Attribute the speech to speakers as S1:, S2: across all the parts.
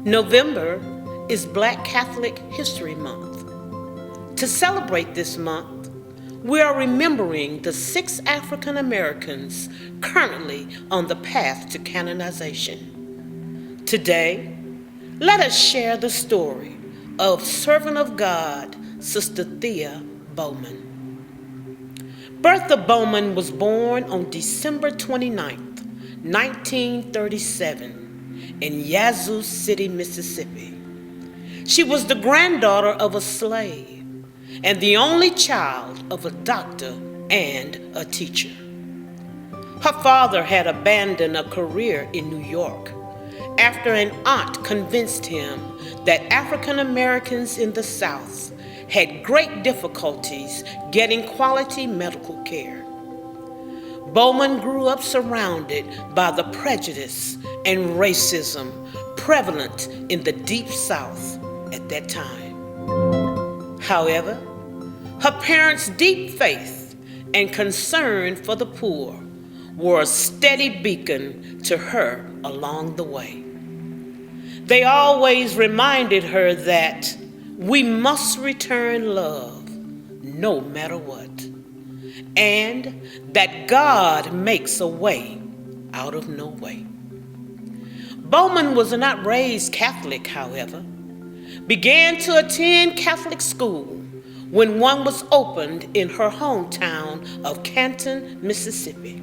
S1: November is Black Catholic History Month. To celebrate this month, we are remembering the 6 African Americans currently on the path to canonization. Today, let us share the story of servant of God, Sister Thea Bowman. Bertha Bowman was born on December 29, 1937, in Yazoo City, Mississippi. She was the granddaughter of a slave and the only child of a doctor and a teacher. Her father had abandoned a career in New York after an aunt convinced him that African Americans in the South had great difficulties getting quality medical care. Bowman grew up surrounded by the prejudice and racism prevalent in the Deep South at that time. However, her parents' deep faith and concern for the poor were a steady beacon to her along the way. They always reminded her that we must return love no matter what, and that God makes a way out of no way. Bowman was not raised Catholic, however, began to attend Catholic school when one was opened in her hometown of Canton, Mississippi.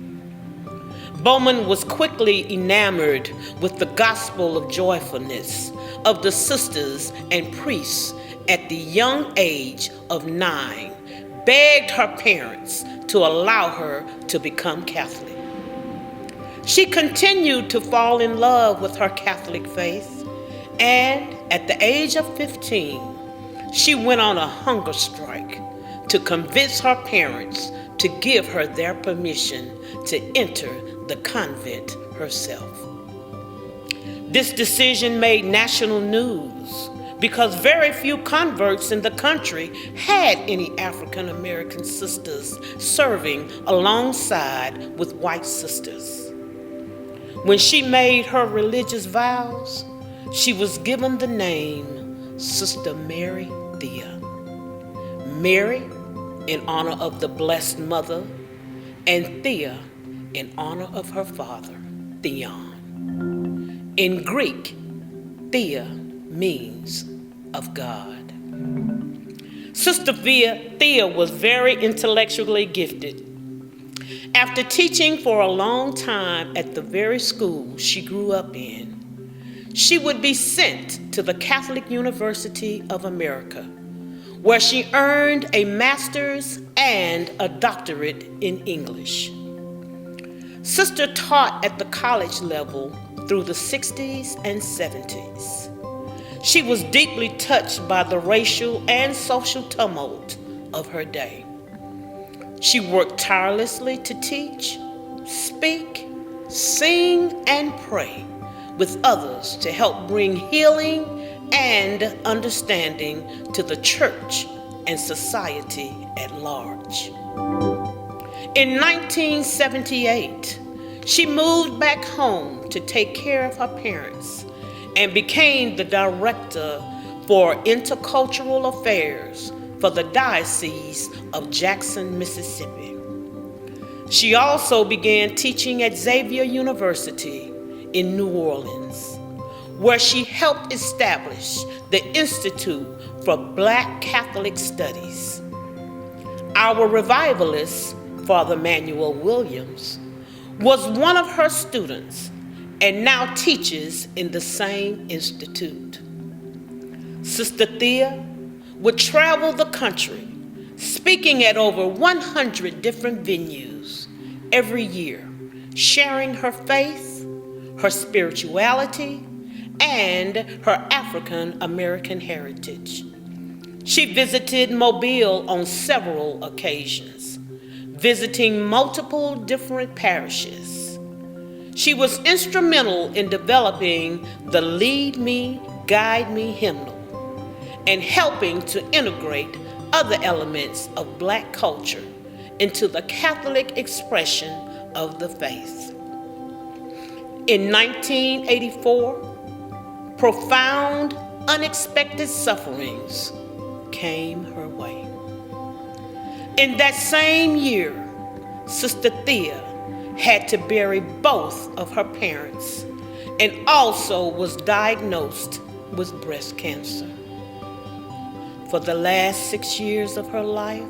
S1: Bowman was quickly enamored with the gospel of joyfulness of the sisters and priests. At the young age of 9, begged her parents to allow her to become Catholic. She continued to fall in love with her Catholic faith, and at the age of 15, she went on a hunger strike to convince her parents to give her their permission to enter the convent herself. This decision made national news because very few converts in the country had any African American sisters serving alongside with white sisters. When she made her religious vows, she was given the name Sister Mary Thea. Mary in honor of the Blessed Mother, and Thea in honor of her father, Theon. In Greek, Thea means of God. Sister Thea was very intellectually gifted. After teaching for a long time at the very school she grew up in, she would be sent to the Catholic University of America, where she earned a master's and a doctorate in English. Sister taught at the college level through the 60s and 70s. She was deeply touched by the racial and social tumult of her day. She worked tirelessly to teach, speak, sing, and pray with others to help bring healing and understanding to the church and society at large. In 1978, she moved back home to take care of her parents and became the director for intercultural affairs for the Diocese of Jackson, Mississippi. She also began teaching at Xavier University in New Orleans, where she helped establish the Institute for Black Catholic Studies. Our revivalist, Father Manuel Williams, was one of her students and now teaches in the same institute. Sister Thea would travel the country, speaking at over 100 different venues every year, sharing her faith, her spirituality, and her African American heritage. She visited Mobile on several occasions, visiting multiple different parishes. She was instrumental in developing the Lead Me, Guide Me hymnal and helping to integrate other elements of Black culture into the Catholic expression of the faith. In 1984, profound, unexpected sufferings came her way. In that same year, Sister Thea had to bury both of her parents and also was diagnosed with breast cancer. For the last 6 years of her life,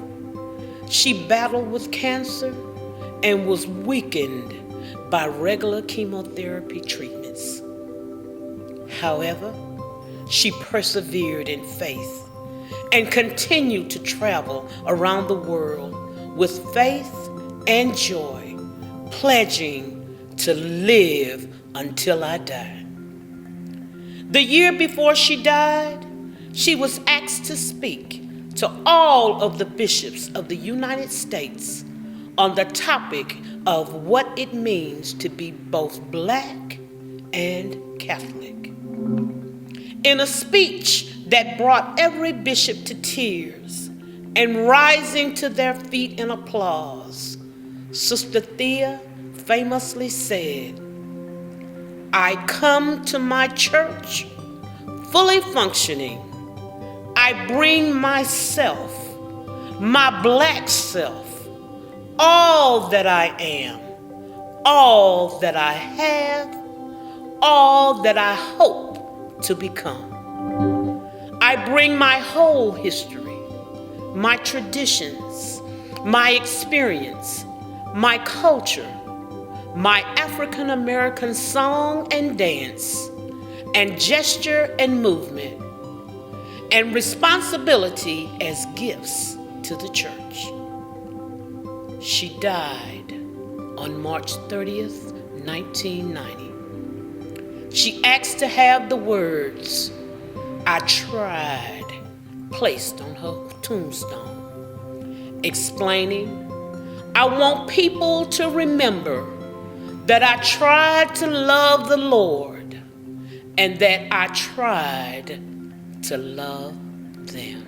S1: she battled with cancer and was weakened by regular chemotherapy treatments. However, she persevered in faith and continued to travel around the world with faith and joy, pledging to live until I die. The year before she died, she was asked to speak to all of the bishops of the United States on the topic of what it means to be both Black and Catholic. In a speech that brought every bishop to tears and rising to their feet in applause, Sister Thea famously said, "I come to my church fully functioning. I bring myself, my Black self, all that I am, all that I have, all that I hope to become. I bring my whole history, my traditions, my experience, my culture, my African American song and dance, and gesture and movement, and responsibility as gifts to the church." She died on March 30th, 1990. She asked to have the words, "I tried," placed on her tombstone, explaining, "I want people to remember that I tried to love the Lord and that I tried to love them."